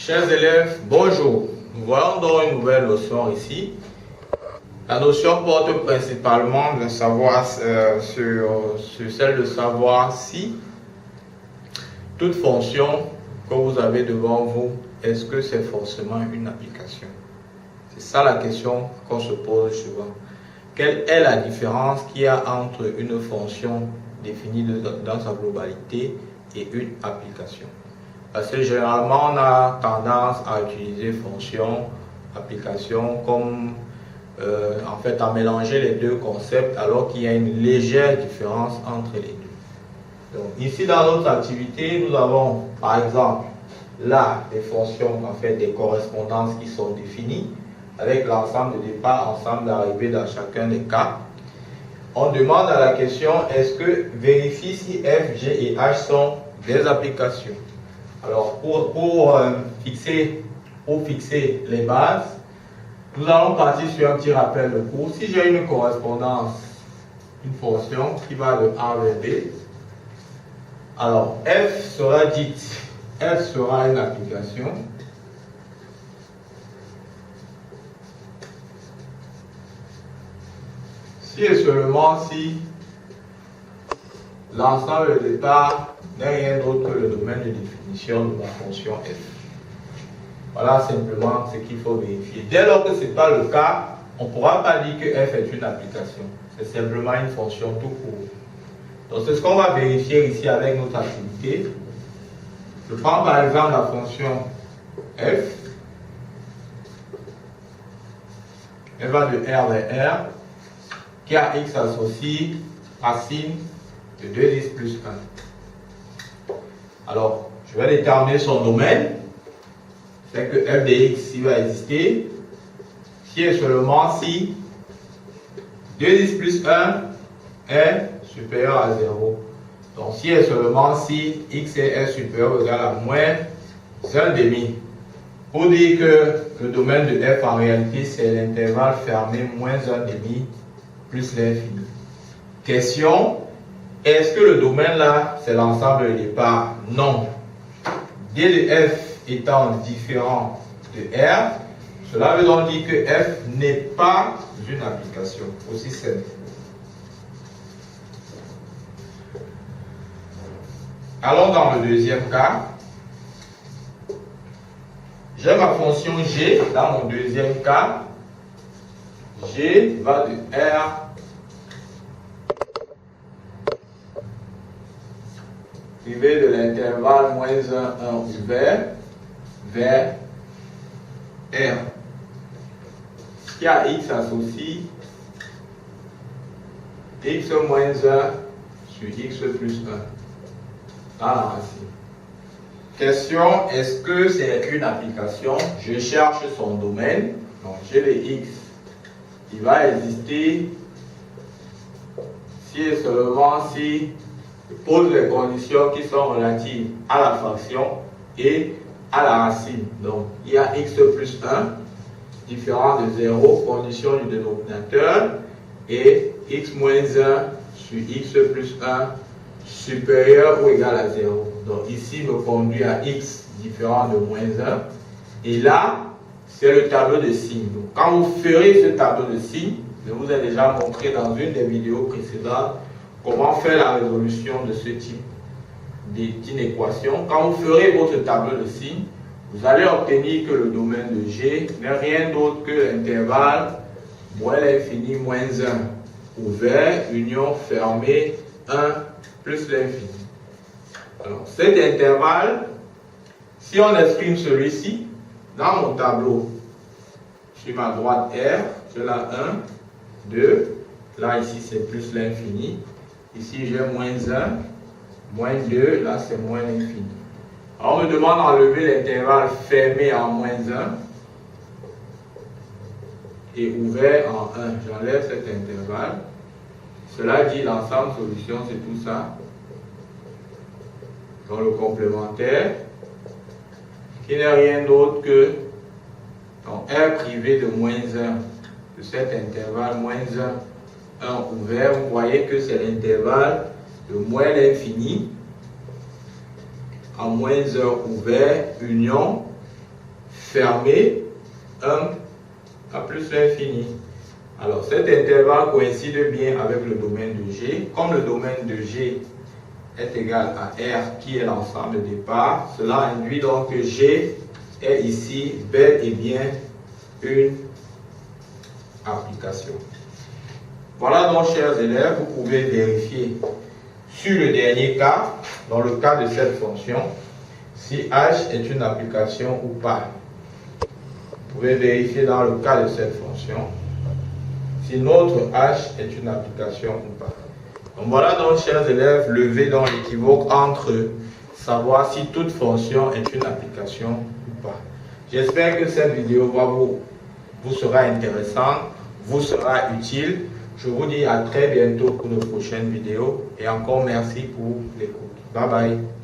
Chers élèves, bonjour. Nous voyons donc une nouvelle notion ici. La notion porte principalement de savoir, sur celle de savoir si toute fonction que vous avez devant vous, est-ce que c'est forcément une application? C'est ça la question qu'on se pose souvent. Quelle est la différence qu'il y a entre une fonction définie dans sa globalité et une application? Parce que généralement, on a tendance à utiliser fonction, application comme en fait à mélanger les deux concepts alors qu'il y a une légère différence entre les deux. Donc ici dans notre activité, nous avons par exemple là des fonctions, en fait des correspondances qui sont définies avec l'ensemble de départ, ensemble d'arrivée dans chacun des cas. On demande à la question, est-ce que vérifie si F, G et H sont des applications? Alors pour fixer les bases, nous allons partir sur un petit rappel de cours. Si j'ai une correspondance, une fonction qui va de A vers B, alors F sera une application. Si et seulement si l'ensemble de départ n'est rien d'autre que le domaine de définition de ma fonction F. Voilà simplement ce qu'il faut vérifier. Dès lors que ce n'est pas le cas, on ne pourra pas dire que F est une application. C'est simplement une fonction tout court. Donc c'est ce qu'on va vérifier ici avec notre activité. Je prends par exemple la fonction F. Elle va de R vers R, qui a X associé racine de 2x plus 1. Alors, je vais déterminer son domaine. C'est que f de x il va exister si et seulement si 2x plus 1 est supérieur à 0. Donc si et seulement si x est supérieur ou égal à moins 1,5. Pour dire que le domaine de f en réalité c'est l'intervalle fermé moins 1,5 plus l'infini. Question, est-ce que le domaine là c'est l'ensemble de départ? Non. D de f étant différent de R, cela veut donc dire que F n'est pas une application. Aussi simple. Allons dans le deuxième cas. J'ai ma fonction G dans mon deuxième cas. G va de R privé de l'intervalle moins 1, 1 ouvert vers R, qui a X associe X moins 1 sur X plus 1 dans la racine. Question, est-ce que c'est une application? Je cherche son domaine. Donc j'ai le X. Il va exister si et seulement si je pose les conditions qui sont relatives à la fraction et à la racine. Donc, il y a x plus 1, différent de 0, condition du dénominateur, et x moins 1 sur x plus 1 supérieur ou égal à 0. Donc, ici, me conduit à x différent de moins 1. Et là, c'est le tableau de signes. Donc, quand vous ferez ce tableau de signes, je vous ai déjà montré dans une des vidéos précédentes comment faire la résolution de ce type d'inéquation. Quand vous ferez votre tableau de signes, vous allez obtenir que le domaine de G n'est rien d'autre que l'intervalle moins l'infini moins 1 ouvert, union fermée 1 plus l'infini. Alors cet intervalle, si on exprime celui-ci dans mon tableau, sur ma droite R, j'ai là 1, 2, là ici c'est plus l'infini, ici j'ai moins 1, moins 2, là c'est moins l'infini. Alors on me demande d'enlever l'intervalle fermé en moins 1 et ouvert en 1. J'enlève cet intervalle. Cela dit l'ensemble solution c'est tout ça. Dans le complémentaire, qui n'est rien d'autre que donc, R privé de moins 1 de cet intervalle moins 1, 1 ouvert. Vous voyez que c'est l'intervalle de moins l'infini en moins 1 ouvert, union fermé 1 à plus l'infini. Alors cet intervalle coïncide bien avec le domaine de G. Comme le domaine de G est égal à R qui est l'ensemble de départ, cela induit donc que G est ici bel et bien une application. Voilà donc, chers élèves, vous pouvez vérifier sur le dernier cas, dans le cas de cette fonction, si H est une application ou pas. Vous pouvez vérifier dans le cas de cette fonction si notre H est une application ou pas. Donc voilà donc, chers élèves, lever dans l'équivoque entre savoir si toute fonction est une application ou pas. J'espère que cette vidéo vous sera intéressante, vous sera utile. Je vous dis à très bientôt pour de prochaines vidéos et encore merci pour l'écoute. Bye bye.